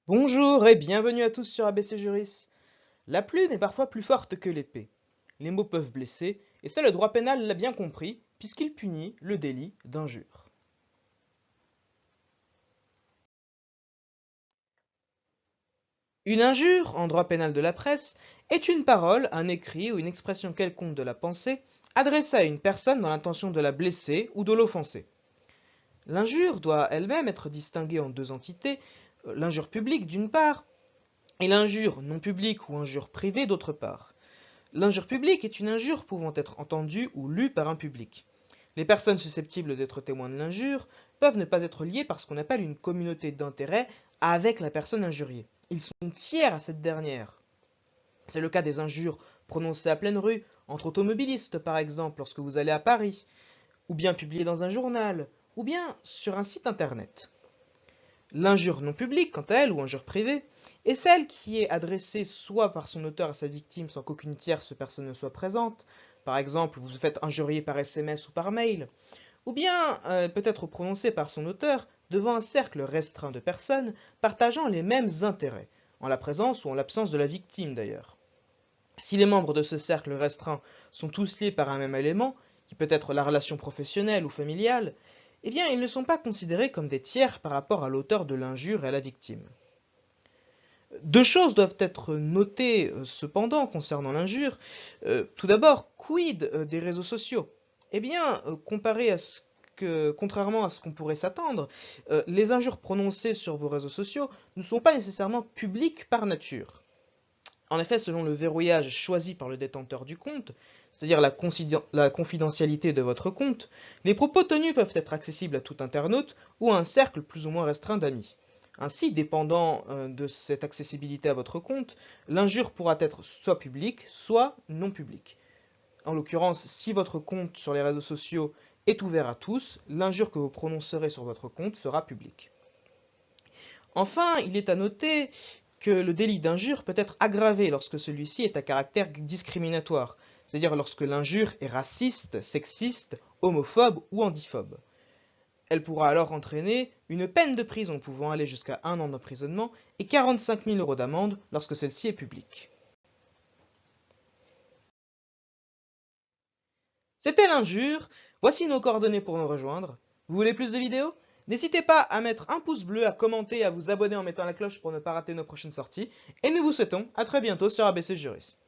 Bonjour et bienvenue à tous sur ABC Juris. La plume est parfois plus forte que l'épée. Les mots peuvent blesser, et ça le droit pénal l'a bien compris, puisqu'il punit le délit d'injure. Une injure, en droit pénal de la presse, est une parole, un écrit ou une expression quelconque de la pensée adressée à une personne dans l'intention de la blesser ou de l'offenser. L'injure doit elle-même être distinguée en deux entités, l'injure publique d'une part, et l'injure non publique ou injure privée d'autre part. L'injure publique est une injure pouvant être entendue ou lue par un public. Les personnes susceptibles d'être témoins de l'injure peuvent ne pas être liées par ce qu'on appelle une communauté d'intérêt avec la personne injuriée. Ils sont tiers à cette dernière. C'est le cas des injures prononcées à pleine rue, entre automobilistes par exemple, lorsque vous allez à Paris, ou bien publiées dans un journal, ou bien sur un site internet. L'injure non publique, quant à elle, ou injure privée, est celle qui est adressée soit par son auteur à sa victime sans qu'aucune tierce personne ne soit présente, par exemple vous vous faites injurier par SMS ou par mail, ou bien peut-être prononcée par son auteur devant un cercle restreint de personnes partageant les mêmes intérêts, en la présence ou en l'absence de la victime d'ailleurs. Si les membres de ce cercle restreint sont tous liés par un même élément, qui peut être la relation professionnelle ou familiale, eh bien ils ne sont pas considérés comme des tiers par rapport à l'auteur de l'injure et à la victime. Deux choses doivent être notées cependant concernant l'injure. Tout d'abord, quid des réseaux sociaux? Eh bien, contrairement à ce qu'on pourrait s'attendre, les injures prononcées sur vos réseaux sociaux ne sont pas nécessairement publiques par nature. En effet, selon le verrouillage choisi par le détenteur du compte, c'est-à-dire la confidentialité de votre compte, les propos tenus peuvent être accessibles à tout internaute ou à un cercle plus ou moins restreint d'amis. Ainsi, dépendant de cette accessibilité à votre compte, l'injure pourra être soit publique, soit non publique. En l'occurrence, si votre compte sur les réseaux sociaux est ouvert à tous, l'injure que vous prononcerez sur votre compte sera publique. Enfin, il est à noter que le délit d'injure peut être aggravé lorsque celui-ci est à caractère discriminatoire, c'est-à-dire lorsque l'injure est raciste, sexiste, homophobe ou handiphobe. Elle pourra alors entraîner une peine de prison pouvant aller jusqu'à 1 an d'emprisonnement et 45 000 € d'amende lorsque celle-ci est publique. C'était l'injure, voici nos coordonnées pour nous rejoindre. Vous voulez plus de vidéos? N'hésitez pas à mettre un pouce bleu, à commenter et à vous abonner en mettant la cloche pour ne pas rater nos prochaines sorties. Et nous vous souhaitons à très bientôt sur ABC Juris.